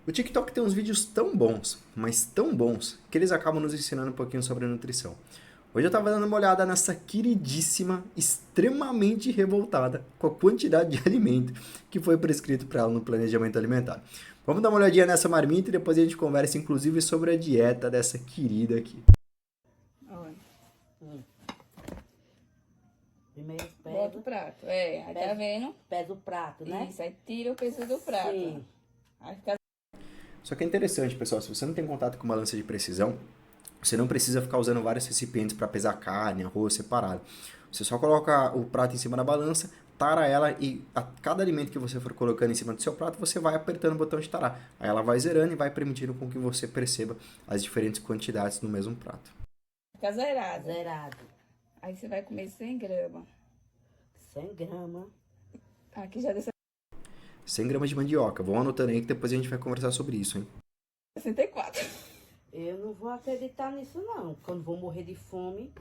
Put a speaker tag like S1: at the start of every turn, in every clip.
S1: O TikTok tem uns vídeos tão bons, mas tão bons, que eles acabam nos ensinando um pouquinho sobre nutrição. Hoje eu tava dando uma olhada nessa queridíssima, extremamente revoltada com a quantidade de alimento que foi prescrito para ela no planejamento alimentar. Vamos dar uma olhadinha nessa marmita e depois a gente conversa inclusive sobre a dieta dessa querida aqui.
S2: Olha,
S3: Hum. Primeiro
S2: bota o prato. Aí tá vendo?
S3: pesa o prato, né?
S2: Isso, aí tira o peso do prato.
S3: Sim.
S2: Aí fica
S1: Só que é interessante, pessoal, se você não tem contato com balança de precisão, você não precisa ficar usando vários recipientes para pesar carne, arroz separado. Você só coloca o prato em cima da balança, tara ela e a cada alimento que você for colocando em cima do seu prato, você vai apertando o botão de tarar. Aí ela vai zerando e vai permitindo com que você perceba as diferentes quantidades no mesmo prato.
S2: fica zerado.
S3: Zerado.
S2: Aí você vai comer 100 gramas.
S3: 100 gramas.
S2: Aqui já deu
S1: 100 gramas de mandioca. Vão anotando aí que depois a gente vai conversar sobre isso, hein?
S2: 64.
S3: Eu não vou acreditar nisso, não. Quando vou morrer de fome,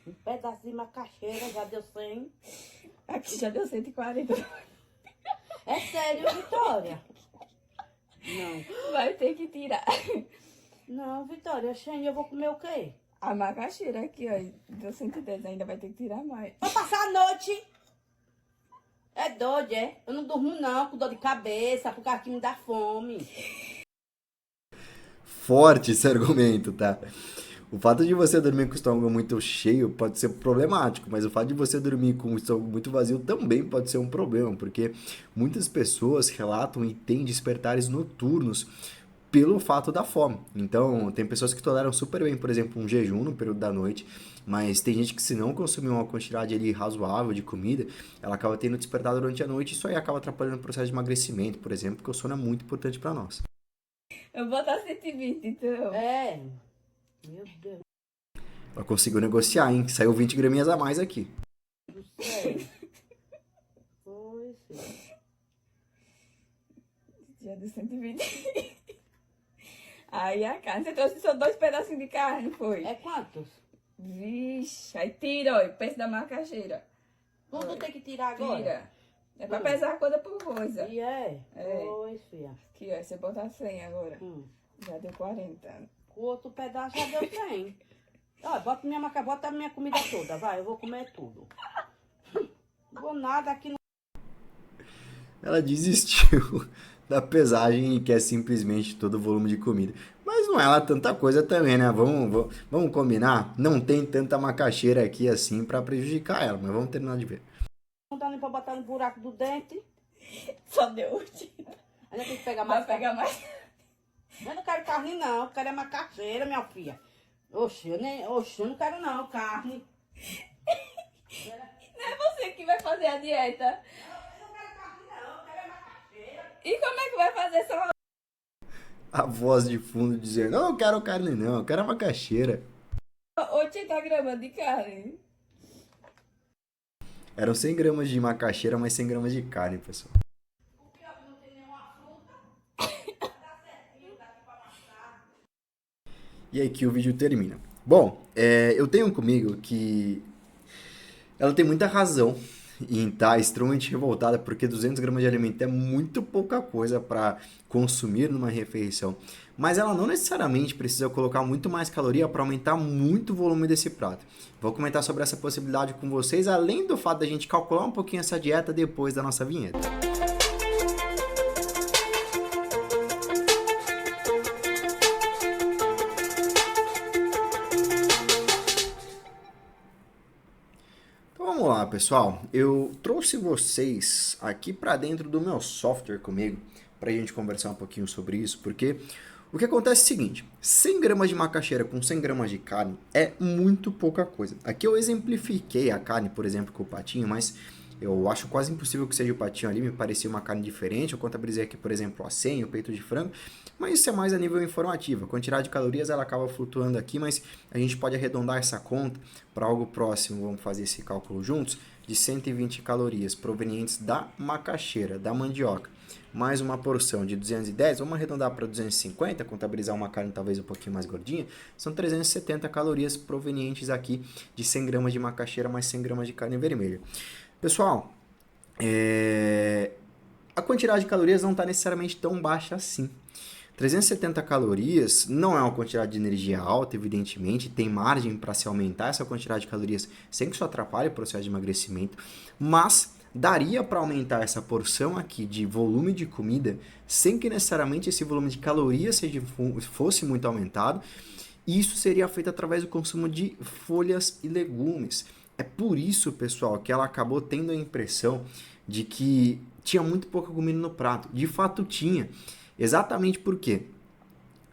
S3: um pedaço de macaxeira já deu 100.
S2: Aqui já deu 140.
S3: É sério, Vitória? Não.
S2: Vai ter que tirar.
S3: Não, Vitória, Xane, eu vou comer o quê?
S2: A macaxeira aqui, ó, deu 110. Ainda vai ter que tirar mais.
S3: Vou passar a noite. É doido, é? Eu não durmo, não, com dor de cabeça, porque aqui me dá fome.
S1: Forte esse argumento, tá? O fato de você dormir com o estômago muito cheio pode ser problemático, mas o fato de você dormir com o estômago muito vazio também pode ser um problema, porque muitas pessoas relatam e têm despertares noturnos pelo fato da fome. Então, tem pessoas que toleram super bem, por exemplo, um jejum no período da noite, mas tem gente que se não consumir uma quantidade ali razoável de comida, ela acaba tendo despertado durante a noite e isso aí acaba atrapalhando o processo de emagrecimento, por exemplo, porque o sono é muito importante para nós.
S2: Eu vou botar 120, então.
S3: É. Meu Deus
S1: Ela conseguiu negociar, hein? Saiu 20 graminhas a mais aqui.
S3: do céu. Pois é.
S2: Já deu 120. Aí a carne. Você trouxe só 2 pedacinhos de carne, foi?
S3: É quantos?
S2: Vixe. Aí tira, ó, o peso da macaxeira.
S3: Tudo tem que tirar agora?
S2: Tira. É pra pesar coisa por coisa.
S3: E é?
S2: É.
S3: Pois, filha.
S2: Aqui, ó, você botar 100 agora. Já deu 40.
S3: O outro pedaço já deu 100. Ó, bota a minha comida toda, vai. Eu vou comer tudo. Não vou nada aqui no...
S1: Ela desistiu da pesagem e quer simplesmente todo o volume de comida. Mas não é lá tanta coisa também, né? Vamos combinar? Não tem tanta macaxeira aqui assim pra prejudicar ela, mas vamos terminar de ver.
S3: Não dá nem pra botar no buraco do dente.
S2: Só deu 80.
S3: Ainda tem que pegar
S2: Vai
S3: mais
S2: pegar mais.
S3: Eu não quero carne, não. Eu quero é macaxeira, minha filha. Oxe, eu não quero, não, carne.
S2: Não é você que vai fazer a dieta.
S3: Eu não quero carne, não. Eu quero é macaxeira.
S2: E como é que vai fazer só?
S1: A voz de fundo dizendo, não, eu quero carne não, eu quero a macaxeira.
S2: 80 gramas de carne.
S1: Eram 100 gramas de macaxeira, mais 100 gramas de carne, pessoal.
S3: O pior é que não tem nenhum açúcar. Dá certinho, dá aqui pra massar.
S1: E aí que o vídeo termina. Bom, eu tenho comigo que ela tem muita razão em estar extremamente revoltada, porque 200 gramas de alimento é muito pouca coisa para consumir numa refeição. Mas ela não necessariamente precisa colocar muito mais caloria para aumentar muito o volume desse prato. Vou comentar sobre essa possibilidade com vocês, além do fato da gente calcular um pouquinho essa dieta depois da nossa vinheta. Então vamos lá, pessoal. Eu trouxe vocês aqui para dentro do meu software comigo para a gente conversar um pouquinho sobre isso, porque o que acontece é o seguinte: 100 gramas de macaxeira com 100 gramas de carne é muito pouca coisa. Aqui eu exemplifiquei a carne, por exemplo, com o patinho, mas eu acho quase impossível que seja o patinho ali, me parecia uma carne diferente. Eu contabilizei aqui, por exemplo, a 100, o peito de frango, mas isso é mais a nível informativo. A quantidade de calorias ela acaba flutuando aqui, mas a gente pode arredondar essa conta para algo próximo, vamos fazer esse cálculo juntos, de 120 calorias provenientes da macaxeira, da mandioca, mais uma porção de 210, vamos arredondar para 250, contabilizar uma carne talvez um pouquinho mais gordinha, são 370 calorias provenientes aqui de 100 gramas de macaxeira mais 100 gramas de carne vermelha. Pessoal, a quantidade de calorias não está necessariamente tão baixa assim. 370 calorias não é uma quantidade de energia alta, evidentemente, tem margem para se aumentar essa quantidade de calorias sem que isso atrapalhe o processo de emagrecimento, mas daria para aumentar essa porção aqui de volume de comida sem que necessariamente esse volume de calorias fosse muito aumentado, e isso seria feito através do consumo de folhas e legumes. É por isso, pessoal, que ela acabou tendo a impressão de que tinha muito pouca comida no prato. De fato tinha. Exatamente porque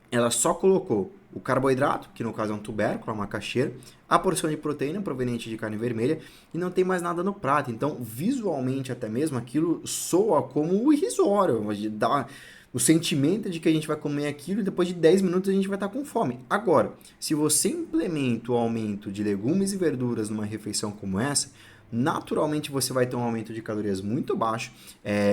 S1: ela só colocou o carboidrato, que no caso é um tubérculo, uma macaxeira, a porção de proteína proveniente de carne vermelha e não tem mais nada no prato. Então, visualmente até mesmo, aquilo soa como irrisório. Dá o sentimento de que a gente vai comer aquilo e depois de 10 minutos a gente vai estar com fome. Agora, se você implementa o aumento de legumes e verduras numa refeição como essa, naturalmente você vai ter um aumento de calorias muito baixo,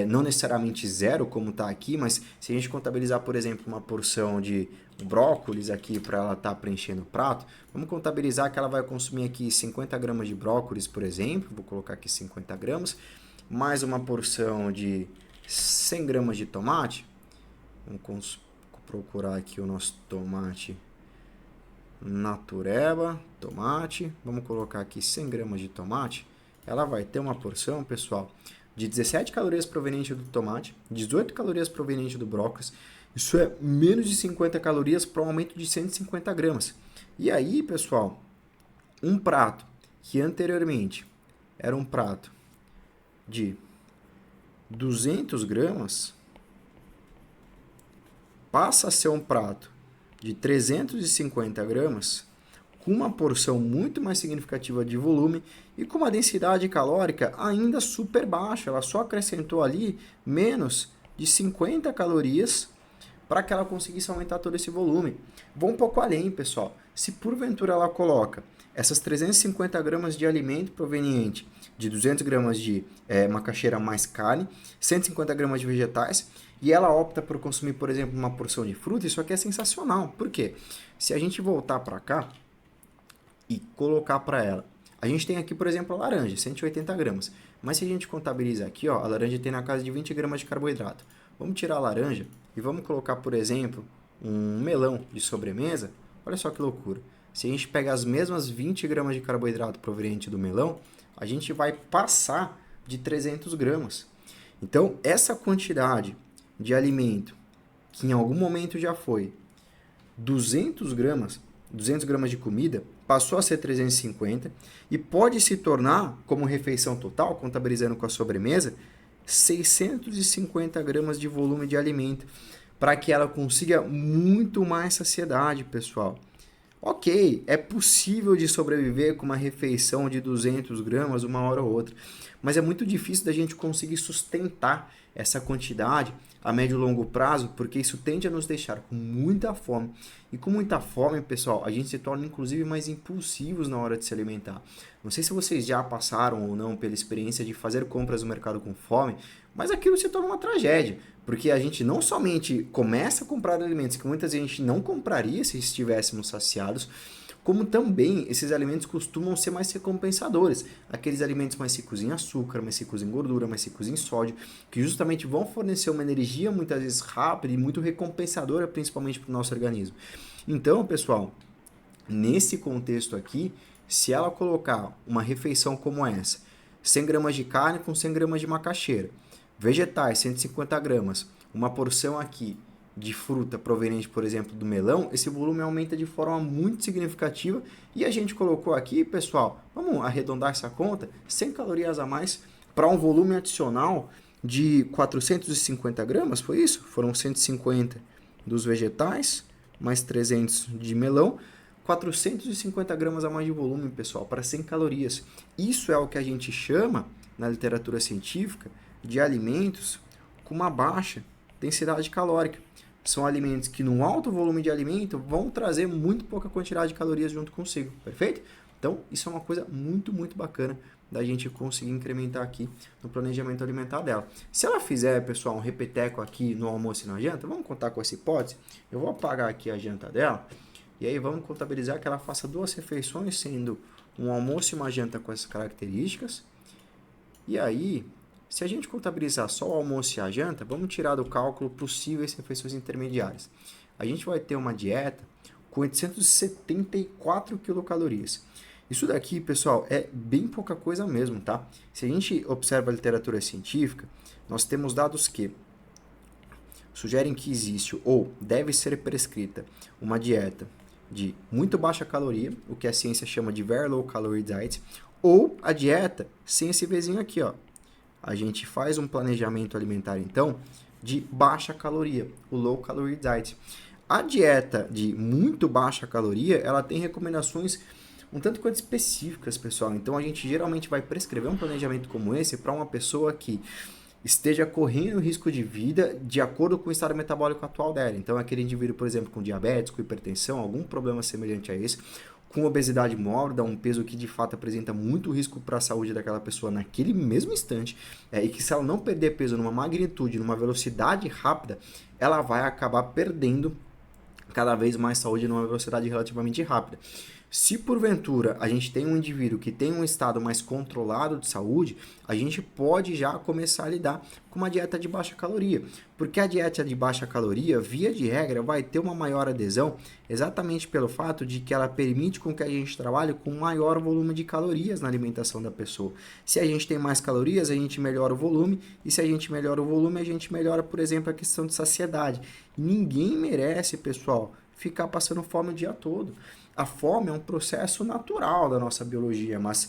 S1: não necessariamente zero como está aqui, mas se a gente contabilizar, por exemplo, uma porção de brócolis aqui para ela estar preenchendo o prato, vamos contabilizar que ela vai consumir aqui 50 gramas de brócolis, por exemplo, vou colocar aqui 50 gramas, mais uma porção de 100 gramas de tomate, vamos procurar aqui o nosso tomate natureba, tomate, vamos colocar aqui 100 gramas de tomate, ela vai ter uma porção, pessoal, de 17 calorias provenientes do tomate, 18 calorias provenientes do brócolis. Isso é menos de 50 calorias para um aumento de 150 gramas. E aí, pessoal, um prato que anteriormente era um prato de 200 gramas passa a ser um prato de 350 gramas com uma porção muito mais significativa de volume e com uma densidade calórica ainda super baixa. Ela só acrescentou ali menos de 50 calorias para que ela conseguisse aumentar todo esse volume. Vou um pouco além, pessoal. Se porventura ela coloca essas 350 gramas de alimento proveniente de 200 gramas de macaxeira mais carne, 150 gramas de vegetais, e ela opta por consumir, por exemplo, uma porção de fruta, isso aqui é sensacional. Por quê? Se a gente voltar para cá e colocar para ela, a gente tem aqui, por exemplo, a laranja, 180 gramas. Mas se a gente contabilizar aqui, ó, a laranja tem na casa de 20 gramas de carboidrato. Vamos tirar a laranja e vamos colocar, por exemplo, um melão de sobremesa. Olha só que loucura. Se a gente pegar as mesmas 20 gramas de carboidrato proveniente do melão, a gente vai passar de 300 gramas. Então, essa quantidade de alimento, que em algum momento já foi 200 gramas de comida, passou a ser 350 e pode se tornar, como refeição total, contabilizando com a sobremesa, 650 gramas de volume de alimento, para que ela consiga muito mais saciedade, pessoal. Ok, é possível de sobreviver com uma refeição de 200 gramas uma hora ou outra, mas é muito difícil da gente conseguir sustentar essa quantidade a médio e longo prazo, porque isso tende a nos deixar com muita fome. E com muita fome, pessoal, a gente se torna inclusive mais impulsivos na hora de se alimentar. Não sei se vocês já passaram ou não pela experiência de fazer compras no mercado com fome, mas aquilo se torna uma tragédia, porque a gente não somente começa a comprar alimentos que muitas vezes a gente não compraria se estivéssemos saciados, como também esses alimentos costumam ser mais recompensadores. Aqueles alimentos mais ricos em açúcar, mais ricos em gordura, mais ricos em sódio, que justamente vão fornecer uma energia muitas vezes rápida e muito recompensadora, principalmente para o nosso organismo. Então, pessoal, nesse contexto aqui, se ela colocar uma refeição como essa, 100 gramas de carne com 100 gramas de macaxeira, vegetais, 150 gramas, uma porção aqui de fruta proveniente, por exemplo, do melão, esse volume aumenta de forma muito significativa e a gente colocou aqui, pessoal, vamos arredondar essa conta, 100 calorias a mais para um volume adicional de 450 gramas, foi isso? Foram 150 dos vegetais, mais 300 de melão, 450 gramas a mais de volume, pessoal, para 100 calorias. Isso é o que a gente chama, na literatura científica, de alimentos com uma baixa densidade calórica. São alimentos que, num alto volume de alimento, vão trazer muito pouca quantidade de calorias junto consigo, perfeito? Então, isso é uma coisa muito, muito bacana da gente conseguir incrementar aqui no planejamento alimentar dela. Se ela fizer, pessoal, um repeteco aqui no almoço e na janta, vamos contar com essa hipótese? Eu vou apagar aqui a janta dela, e aí vamos contabilizar que ela faça 2 refeições, sendo um almoço e uma janta com essas características. E aí, Se a gente contabilizar só o almoço e a janta, vamos tirar do cálculo possíveis refeições intermediárias. A gente vai ter uma dieta com 874 quilocalorias. Isso daqui, pessoal, é bem pouca coisa mesmo, tá? Se a gente observa a literatura científica, nós temos dados que sugerem que existe ou deve ser prescrita uma dieta de muito baixa caloria, o que a ciência chama de very low calorie diet, ou a dieta sem esse vizinho aqui, ó. A gente faz um planejamento alimentar, então, de baixa caloria, o low calorie diet. A dieta de muito baixa caloria, ela tem recomendações um tanto quanto específicas, pessoal. Então, a gente geralmente vai prescrever um planejamento como esse para uma pessoa que esteja correndo risco de vida de acordo com o estado metabólico atual dela. Então, aquele indivíduo, por exemplo, com diabetes, com hipertensão, algum problema semelhante a esse, com obesidade mórbida, um peso que de fato apresenta muito risco para a saúde daquela pessoa naquele mesmo instante, e que se ela não perder peso numa magnitude, numa velocidade rápida, ela vai acabar perdendo cada vez mais saúde numa velocidade relativamente rápida. Se porventura a gente tem um indivíduo que tem um estado mais controlado de saúde, a gente pode já começar a lidar com uma dieta de baixa caloria, porque a dieta de baixa caloria, via de regra, vai ter uma maior adesão exatamente pelo fato de que ela permite com que a gente trabalhe com maior volume de calorias na alimentação da pessoa. Se a gente tem mais calorias, a gente melhora o volume, e se a gente melhora o volume, a gente melhora, por exemplo, a questão de saciedade. Ninguém merece, pessoal, ficar passando fome o dia todo. A fome é um processo natural da nossa biologia, mas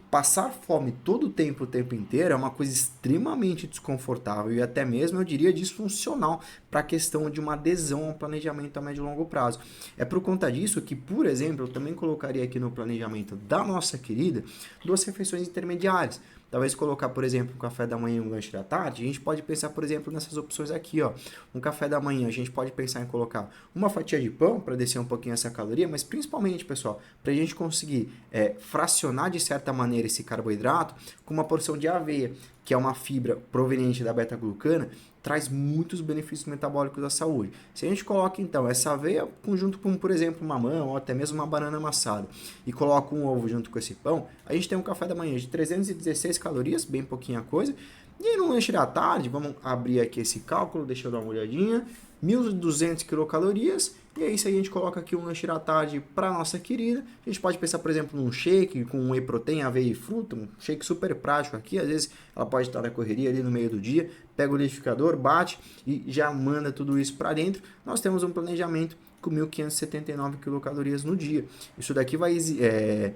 S1: passar fome todo o tempo inteiro é uma coisa extremamente desconfortável e até mesmo, eu diria, disfuncional para a questão de uma adesão ao planejamento a médio e longo prazo. É por conta disso que, por exemplo, eu também colocaria aqui no planejamento da nossa querida 2 refeições intermediárias. Talvez colocar, por exemplo, um café da manhã e um lanche da tarde. A gente pode pensar, por exemplo, nessas opções aqui, ó. Um café da manhã, a gente pode pensar em colocar uma fatia de pão para descer um pouquinho essa caloria, mas principalmente, pessoal, para a gente conseguir fracionar de certa maneira esse carboidrato com uma porção de aveia, que é uma fibra proveniente da beta-glucana, traz muitos benefícios metabólicos à saúde. Se a gente coloca, então, essa aveia junto com, por exemplo, uma mamão ou até mesmo uma banana amassada e coloca um ovo junto com esse pão, a gente tem um café da manhã de 316 calorias, bem pouquinha coisa. E aí no lanche da tarde, vamos abrir aqui esse cálculo, deixa eu dar uma olhadinha, 1.200 quilocalorias. E aí, se a gente coloca aqui um lanche da tarde para nossa querida, a gente pode pensar, por exemplo, num shake com whey protein, aveia e fruta, um shake super prático aqui. Às vezes ela pode estar na correria ali no meio do dia, pega o liquidificador, bate e já manda tudo isso para dentro. Nós temos um planejamento com 1.579 quilocalorias no dia. Isso daqui vai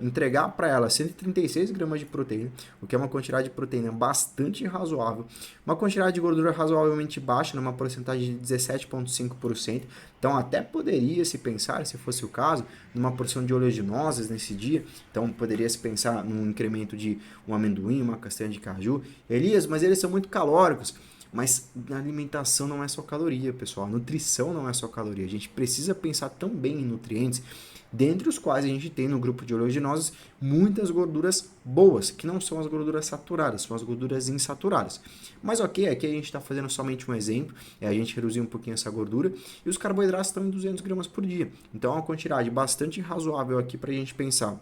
S1: entregar para ela 136 gramas de proteína, o que é uma quantidade de proteína bastante razoável, uma quantidade de gordura razoavelmente baixa, numa porcentagem de 17,5%. Então, até poderia se pensar, se fosse o caso, numa porção de oleaginosas nesse dia. Então, poderia se pensar num incremento de um amendoim, uma castanha de caju. Elias, mas eles são muito calóricos. Mas a alimentação não é só caloria, pessoal. A nutrição não é só caloria. A gente precisa pensar também em nutrientes, dentre os quais a gente tem no grupo de oleaginosas muitas gorduras boas, que não são as gorduras saturadas, são as gorduras insaturadas. Mas ok, aqui a gente está fazendo somente um exemplo, a gente reduzir um pouquinho essa gordura, e os carboidratos estão em 200 gramas por dia. Então é uma quantidade bastante razoável aqui para a gente pensar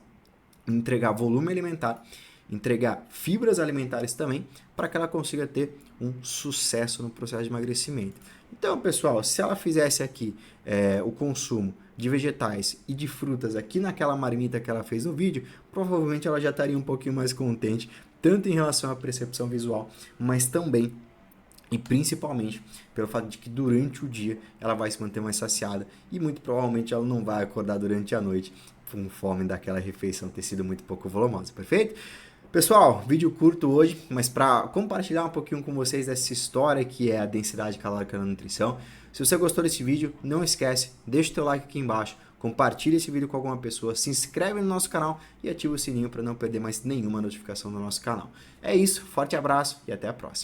S1: em entregar volume alimentar, entregar fibras alimentares também, para que ela consiga ter um sucesso no processo de emagrecimento. Então, pessoal, se ela fizesse aqui o consumo de vegetais e de frutas aqui naquela marmita que ela fez no vídeo, provavelmente ela já estaria um pouquinho mais contente, tanto em relação à percepção visual, mas também e principalmente pelo fato de que durante o dia ela vai se manter mais saciada e muito provavelmente ela não vai acordar durante a noite com fome daquela refeição ter sido muito pouco volumosa, perfeito? Pessoal, vídeo curto hoje, mas para compartilhar um pouquinho com vocês dessa história que é a densidade calórica na nutrição. Se você gostou desse vídeo, não esquece, deixa o teu like aqui embaixo, compartilha esse vídeo com alguma pessoa, se inscreve no nosso canal e ativa o sininho para não perder mais nenhuma notificação do nosso canal. É isso, forte abraço e até a próxima.